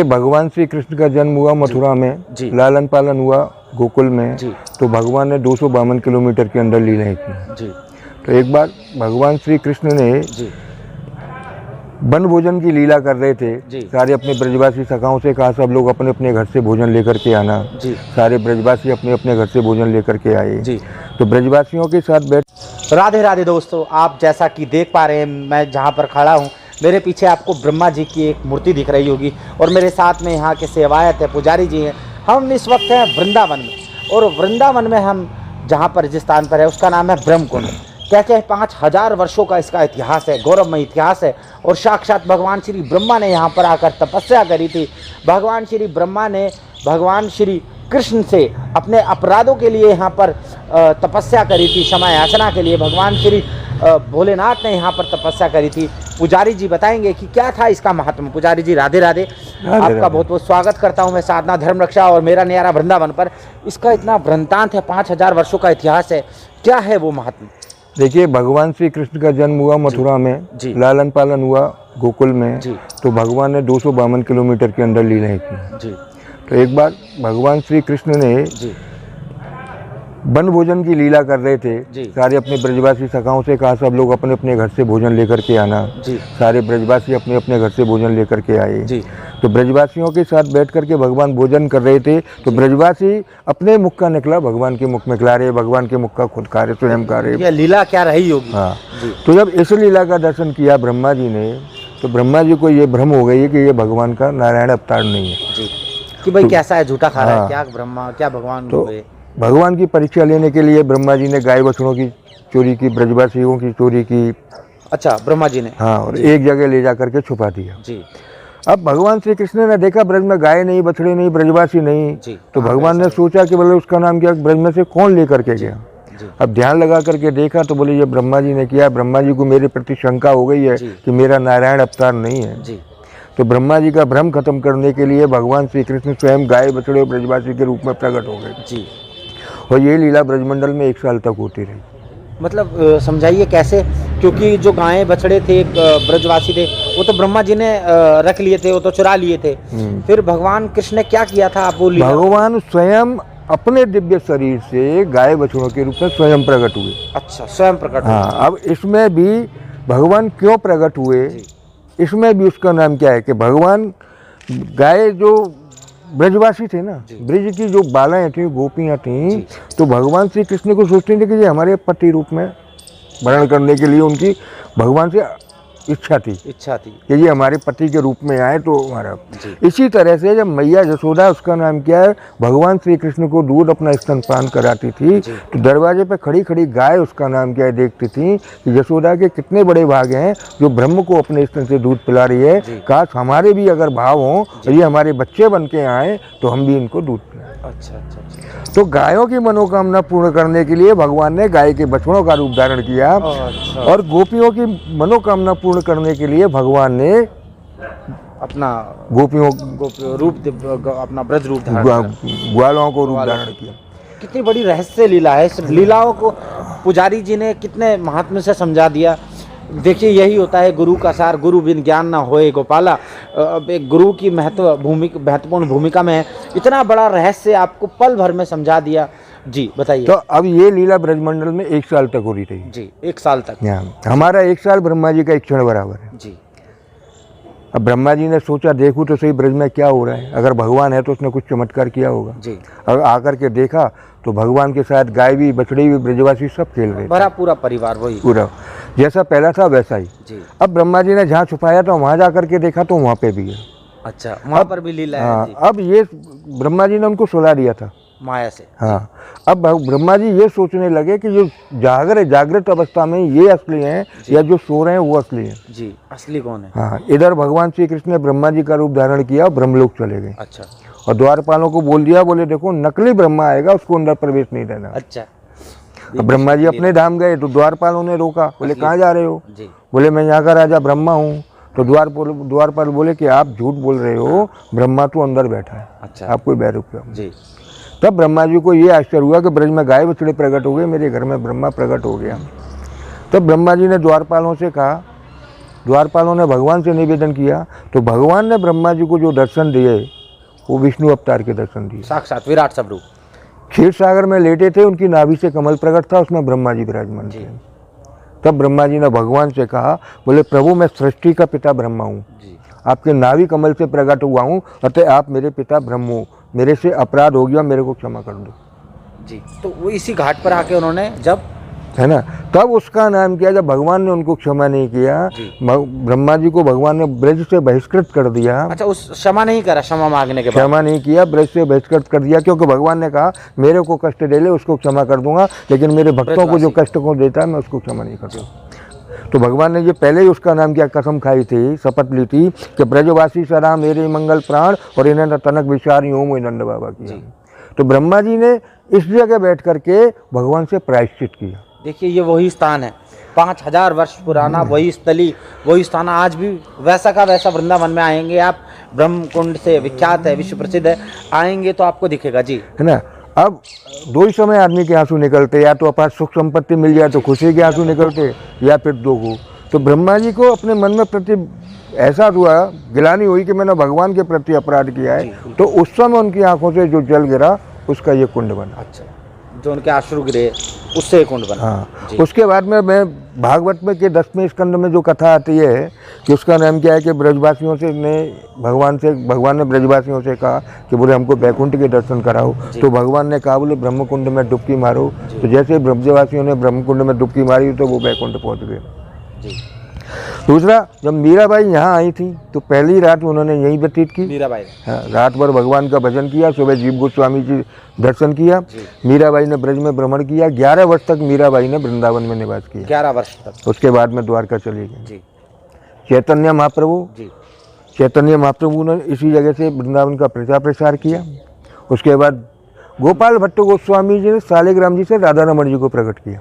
भगवान श्री कृष्ण का जन्म हुआ मथुरा में, लालन पालन हुआ गोकुल में, तो भगवान ने 252 किलोमीटर के अंदर लीलाएं की। तो एक बार भगवान श्री कृष्ण ने वन भोजन की लीला कर रहे थे। सारे अपने ब्रजवासी सखाओं से कहा सब लोग अपने अपने घर से भोजन लेकर के आना। सारे ब्रजवासी अपने अपने घर से भोजन लेकर के आए। तो ब्रजवासियों के साथ बैठ राधे राधे दोस्तों, आप जैसा कि देख पा रहे हैं मैं जहाँ पर खड़ा हूँ, मेरे पीछे आपको ब्रह्मा जी की एक मूर्ति दिख रही होगी और मेरे साथ में यहाँ के सेवायत है, पुजारी जी हैं। हम इस वक्त हैं वृंदावन में, और वृंदावन में हम जहाँ पर जिस स्थान पर है उसका नाम है ब्रह्मकुंड। कहते हैं 5000 वर्षों का इसका इतिहास है, गौरवमय इतिहास है। और साक्षात भगवान श्री ब्रह्मा ने यहाँ पर आकर तपस्या करी थी। भगवान श्री ब्रह्मा ने भगवान श्री कृष्ण से अपने अपराधों के लिए यहाँ पर तपस्या करी थी, क्षमा याचना के लिए भगवान श्री भोलेनाथ ने यहाँ पर तपस्या करी थी। पुजारी जी बताएंगे कि क्या था इसका महत्व। पुजारी जी राधे राधे, आपका बहुत बहुत स्वागत करता हूँ मैं साधना धर्म रक्षा और मेरा न्यारा वृंदावन पर। इसका इतना वृंतांत है, 5000 वर्षों का इतिहास है, क्या है वो महत्व? देखिए, भगवान श्री कृष्ण का जन्म हुआ मथुरा में, लालन पालन हुआ गोकुल में, तो भगवान ने 252 किलोमीटर के अंदर लीलाएं की। तो एक बार भगवान श्री कृष्ण ने वन भोजन की लीला कर रहे थे। सारे अपने ब्रजवासी सखाओं से कहा सब लोग अपने अपने घर से भोजन लेकर के आना। सारे ब्रजवासी अपने अपने घर से भोजन लेकर के आए। तो ब्रजवासियों के साथ बैठ करके भगवान भोजन कर रहे थे। तो ब्रजवासी अपने मुख का निकला भगवान के मुख में खिला रहे, भगवान के मुख का खुद खा रहे, स्वयं खा रहे। ये लीला क्या रही होगी? हाँ, तो जब इस लीला का दर्शन किया ब्रह्मा जी ने, तो ब्रह्मा जी को ये भ्रम हो गई है कि ये भगवान का नारायण अवतार नहीं है, कि भाई कैसा है, झूठा खा रहा है, क्या ब्रह्मा क्या भगवान। तो भगवान की परीक्षा लेने के लिए ब्रह्मा जी ने गाय बछड़ों की चोरी की, ब्रजवासियों की चोरी की। अच्छा, ब्रह्मा जी ने? हाँ, और एक जगह ले जा करके छुपा दिया। अब भगवान श्री कृष्ण ने देखा ब्रज में गाय नहीं, बछड़े नहीं, ब्रजवासी नहीं। तो भगवान ने सोचा कि बोले उसका नाम क्या, ब्रज में से कौन लेकर के गया। अब ध्यान लगा करके देखा तो बोले ये ब्रह्मा जी ने किया। ब्रह्मा जी को मेरे प्रति शंका हो गई है कि मेरा नारायण अवतार नहीं है। तो ब्रह्मा जी का भ्रम खत्म करने के लिए भगवान श्री कृष्ण स्वयं गाय बछड़े और ब्रजवासी के रूप में प्रकट हो गए। और ये लीला ब्रजमंडल में 1 साल तक होती रही। मतलब समझाइए कैसे? क्योंकि जो गायें बछड़े थे ब्रजवासी थे वो तो ब्रह्मा जी ने रख लिए थे, वो तो चुरा लिए थे। फिर भगवान कृष्ण ने क्या किया था? आप वो भगवान स्वयं अपने दिव्य शरीर से गाय बछड़ों के रूप में स्वयं प्रकट हुए। अच्छा, स्वयं प्रकट हुए। हाँ, अब इसमें भी भगवान क्यों प्रकट हुए, इसमें भी उसका नाम क्या है कि भगवान गाय जो ब्रजवासी थे ना, ब्रज की जो बालाएं थी, गोपियां थी, तो भगवान श्री कृष्ण को सोचते थे कि ये हमारे पति रूप में वर्ण करने के लिए उनकी भगवान से इच्छा थी कि ये हमारे पति के रूप में आए। तो हमारा इसी तरह से जब मैया यशोदा, उसका नाम क्या है, भगवान श्री कृष्ण को दूध अपना स्तनपान कराती थी, तो दरवाजे पे खड़ी खड़ी गाय, उसका नाम क्या है, देखती थी कि यशोदा के कितने बड़े भाग हैं जो ब्रह्म को अपने स्तन से दूध पिला रही है। काश हमारे भी अगर भाव हों और ये हमारे बच्चे बन के आए तो हम भी इनको दूध पिलाएं। अच्छा। तो गायों की मनोकामना पूर्ण करने के लिए भगवान ने गाय के बछड़ों का रूप धारण किया। और गोपियों की मनोकामना पूर्ण करने के लिए भगवान ने अपना गोपियों रूप, अपना ब्रज रूप, ग्वालों को रूप धारण किया। कितनी बड़ी रहस्य लीला है। इस लीलाओं को पुजारी जी ने कितने महात्म्य से समझा दिया। देखिए, यही होता है गुरु का सार, गुरु बिन ज्ञान ना होए गोपाला। एक गुरु की महत्वपूर्ण भूमिका में है। इतना बड़ा रहस्य आपको पल भर में समझा दिया। जी बताइए। तो अब ये लीला ब्रजमंडल में 1 साल तक हो रही थी। जी, 1 साल तक। हमारा 1 साल ब्रह्मा जी का एक क्षण बराबर है। जी। अब ब्रह्मा जी ने सोचा देखूं तो सही ब्रज में क्या हो रहा है, अगर भगवान है तो उसने कुछ चमत्कार किया होगा। जी। अगर आकर के देखा तो भगवान के साथ गाय भी, बछड़ी भी, ब्रजवासी सब खेल रहे थे। बड़ा पूरा परिवार, वही पूरा जैसा पहला था वैसा ही। जी। अब ब्रह्मा जी ने जहाँ छुपाया था वहाँ जा करके देखा तो वहाँ पे भी है। अच्छा, वहाँ पर भी लीला है। हाँ, अब ये ब्रह्मा जी ने उनको सुला दिया था माया से। हाँ, अब ब्रह्मा जी ये सोचने लगे कि जो जागृत अवस्था में ये असली हैं या जो सो रहे हैं वो असली हैं। जी, असली कौन है? हाँ, इधर भगवान श्री कृष्ण ने ब्रह्मा जी का रूप धारण किया, ब्रह्मलोक चले गए। अच्छा। और द्वारपालों को बोल दिया, बोले देखो नकली ब्रह्मा आएगा, उसको अंदर प्रवेश नहीं देना। अच्छा। अब ब्रह्मा जी अपने धाम गए तो द्वारपालों ने रोका, बोले कहाँ जा रहे हो? बोले मैं यहाँ का राजा ब्रह्मा हूँ। तो द्वारपाल बोले कि आप झूठ बोल रहे हो, ब्रह्मा तो अंदर बैठा है। अच्छा। आप कोई बैरूप जी। तब ब्रह्मा जी को ये आश्चर्य हुआ कि ब्रज में गाय बछड़े प्रकट हो गए, मेरे घर में ब्रह्मा प्रकट हो गया। तब ब्रह्मा जी ने द्वारपालों से कहा द्वारपालों ने भगवान से निवेदन किया तो भगवान ने ब्रह्मा जी को जो दर्शन दिए वो विष्णु अवतार के दर्शन दिए। साक्षात विराट स्वरूप। क्षीर सागर में लेटे थे, उनकी नाभि से कमल प्रकट था, उसमें ब्रह्मा जी विराजमान थे। तब ब्रह्मा जी ने भगवान से कहा, बोले प्रभु मैं सृष्टि का पिता ब्रह्मा हूँ, आपके नाभि कमल से प्रकट हुआ हूँ, अतः आप मेरे पिता ब्रह्म हो, मेरे से अपराध हो गया, मेरे को क्षमा कर दो जी। तो वो इसी घाट पर आके उन्होंने जब, है ना, तब उसका नाम किया। जब भगवान ने उनको क्षमा नहीं किया, ब्रह्मा जी को भगवान ने ब्रज से बहिष्कृत कर दिया। अच्छा, उस क्षमा नहीं करा, क्षमा मांगने के बाद क्षमा नहीं किया, ब्रज से बहिष्कृत कर दिया, क्योंकि भगवान ने कहा मेरे को कष्ट दे ले उसको क्षमा कर दूंगा, लेकिन मेरे भक्तों को जो कष्ट को देता है मैं उसको क्षमा नहीं करता। तो भगवान ने ये पहले ही उसका नाम किया, कसम खाई थी, शपथ ली थी कि ब्रजवासी सदा मेरे मंगल प्राण और इन्हें तनक विचार यूं नंद बाबा की। तो ब्रह्मा जी ने इस जगह बैठ करके भगवान से प्रायश्चित किया। देखिए ये वही स्थान है, 5000 वर्ष पुराना वही स्थली, वही स्थान आज भी वैसा का वैसा। वृंदावन में आएंगे आप, ब्रह्म कुंड से विख्यात है, विश्व प्रसिद्ध है, आएंगे तो आपको दिखेगा जी, है ना। अब दो ही समय आदमी के आंसू निकलते, या तो अपार सुख संपत्ति मिल जाए तो खुशी के आंसू निकलते, या फिर दुख हो। तो ब्रह्मा जी को अपने मन में प्रति ऐसा हुआ, गिलानी हुई कि मैंने भगवान के प्रति अपराध किया है, तो उस समय उनकी आंखों से जो जल गिरा उसका ये कुंड बना। अच्छा, जो उनके आंसू गिरे उससे कुंड बना। हाँ, उसके बाद में मैं भागवत में के 10वें स्कंद में जो कथा आती है कि उसका नाम क्या है कि ब्रजवासियों से भगवान ने ब्रजवासियों से कहा कि बोले हमको बैकुंठ के दर्शन कराओ। तो भगवान ने कहा बोले ब्रह्मकुंड में डुबकी मारो। तो जैसे ब्रजवासियों ने ब्रह्मकुंड में डुबकी मारी तो वो बैकुंठ पहुँच गए। दूसरा, जब मीराबाई यहाँ आई थी तो पहली रात उन्होंने यहीं व्यतीत की। मीराबाई, हाँ, रात भर भगवान का भजन किया, सुबह जीव गोस्वामी जी दर्शन किया। मीराबाई ने ब्रज में भ्रमण किया। 11 वर्ष तक मीराबाई ने वृंदावन में निवास किया। 11 वर्ष तक। उसके बाद में द्वारका चली गई। चैतन्य महाप्रभु ने इसी जगह से वृंदावन का प्रचार प्रसार किया। उसके बाद गोपाल भट्ट गोस्वामी जी ने सालिग्राम जी से राधा रमण जी को प्रकट किया।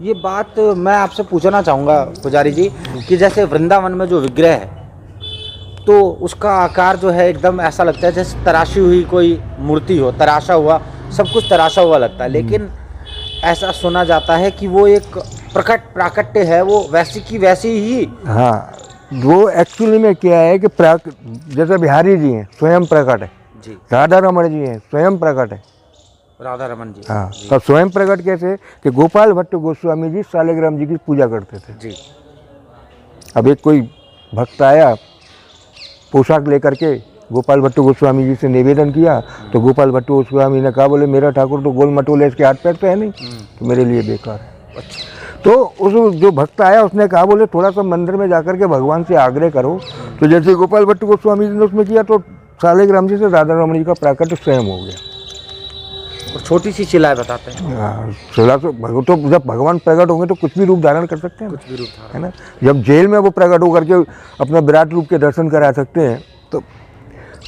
ये बात मैं आपसे पूछना चाहूँगा पुजारी जी कि जैसे वृंदावन में जो विग्रह है तो उसका आकार जो है एकदम ऐसा लगता है जैसे तराशी हुई कोई मूर्ति हो, तराशा हुआ, सब कुछ तराशा हुआ लगता है, लेकिन ऐसा सुना जाता है कि वो एक प्राकट्य है, वो वैसी की वैसी ही। हाँ, वो एक्चुअली में क्या है कि जैसे बिहारी जी हैं स्वयं प्रकट है जी, राधा रमण जी हैं स्वयं प्रकट है, राधा रमन जी। हाँ, तब स्वयं प्रकट कैसे कि गोपाल भट्ट गोस्वामी जी सालिग्राम जी की पूजा करते थे जी। अब एक कोई भक्त आया पोशाक लेकर के, गोपाल भट्ट गोस्वामी जी से निवेदन किया, तो गोपाल भट्ट गोस्वामी ने कहा बोले मेरा ठाकुर तो गोल मटोले, इसके हाथ पैर तो है नहीं, तो मेरे लिए बेकार है। तो उस जो भक्त आया उसने कहा बोले थोड़ा सा मंदिर में जाकर के भगवान से आग्रह करो। तो जैसे गोपाल भट्ट गोस्वामी जी ने उसमें किया तो सालिग्राम जी से राधा रमण जी का प्राकट्य स्वयं हो गया। और छोटी सी शिला बताते हैं, शिला तो जब भगवान प्रकट होंगे तो कुछ भी रूप धारण कर सकते हैं, कुछ भी रूप, है ना। जब जेल में वो प्रकट होकर के अपना विराट रूप के दर्शन करा सकते हैं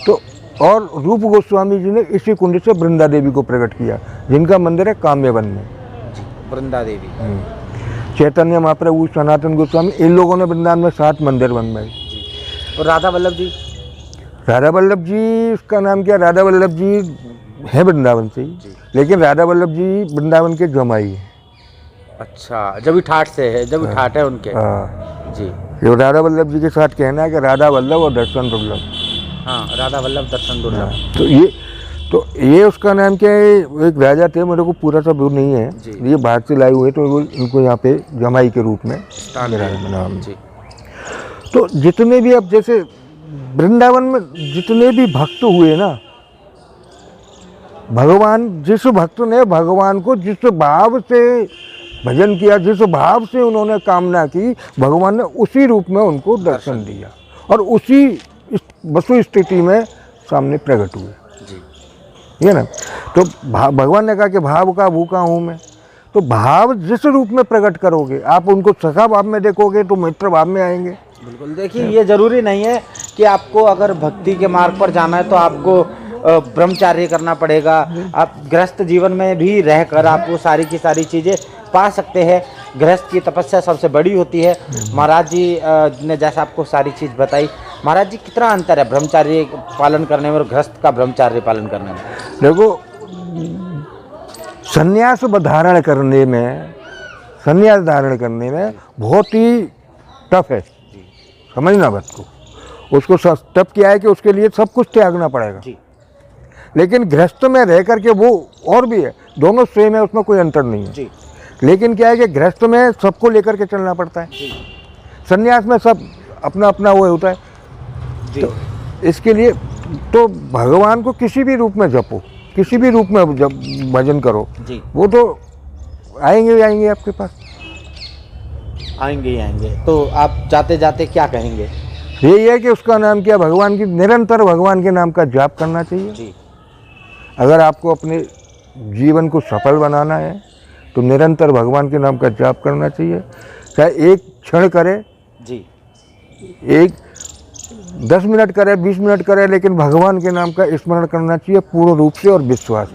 तो और रूप गोस्वामी जी ने इसी कुंड से वृंदा देवी को प्रकट किया, जिनका मंदिर है काम्यवन में। वृंदा देवी, चैतन्य महाप्रभु, सनातन गोस्वामी, इन लोगों ने वृंदावन में 7 मंदिर बनवाए। और राधा वल्लभ जी, राधा वल्लभ जी उसका नाम क्या, राधा वल्लभ जी है वृंदावन से ही, लेकिन राधा वल्लभ जी वृंदावन के जमाई है। अच्छा, जब ठाठ से है, जब ठाठ है उनके। हाँ जी, जो राधा वल्लभ जी के साथ कहना है कि राधा वल्लभ और दर्शन दुर्लभ। हाँ, राधा वल्लभ दर्शन दुर्लभ। तो ये उसका नाम क्या है, एक राजा थे, मेरे को पूरा सब नहीं है, ये बाहर से लाए हुए, तो वो इनको यहाँ पे जमाई के रूप में नाम। तो जितने भी अब जैसे वृंदावन में जितने भी भक्त हुए ना, भगवान, जिस भक्त ने भगवान को जिस भाव से भजन किया, जिस भाव से उन्होंने कामना की, भगवान ने उसी रूप में उनको दर्शन दिया और उसी वस्तु स्थिति में सामने प्रकट हुए जी, है ना। तो भगवान ने कहा कि भाव का भूखा हूँ मैं। तो भाव जिस रूप में प्रकट करोगे, आप उनको सखा भाव में देखोगे तो मित्र भाव में आएंगे। बिल्कुल, देखिए ये जरूरी नहीं है कि आपको अगर भक्ति के मार्ग पर जाना है तो आपको ब्रह्मचार्य करना पड़ेगा। आप गृहस्थ जीवन में भी रहकर आप वो सारी की सारी चीज़ें पा सकते हैं। गृहस्थ की तपस्या सबसे बड़ी होती है। महाराज जी ने जैसा आपको सारी चीज़ बताई, महाराज जी कितना अंतर है ब्रह्मचार्य पालन करने में और गृहस्थ का ब्रह्मचार्य पालन करने में? देखो, संन्यास धारण करने में बहुत ही टफ है, समझना बात को। उसको तब क्या है कि उसके लिए सब कुछ त्यागना पड़ेगा। जी लेकिन गृहस्थ में रह करके वो और भी है, दोनों सेम है, उसमें कोई अंतर नहीं है। जी लेकिन क्या है कि गृहस्थ में सबको लेकर के चलना पड़ता है, जी संन्यास में सब अपना अपना वो होता है। जी तो इसके लिए तो भगवान को किसी भी रूप में जपो, किसी भी रूप में जब भजन करो, जी वो तो आएंगे ही आएंगे आपके पास। आएंगे ही आएंगे। तो आप जाते जाते क्या कहेंगे? यही है कि उसका नाम क्या, भगवान की निरंतर भगवान के नाम का जाप करना चाहिए। जी अगर आपको अपने जीवन को सफल बनाना है तो निरंतर भगवान के नाम का जाप करना चाहिए, चाहे एक क्षण करे, जी एक 10 मिनट करे, 20 मिनट करे, लेकिन भगवान के नाम का स्मरण करना चाहिए पूर्ण रूप से और विश्वास।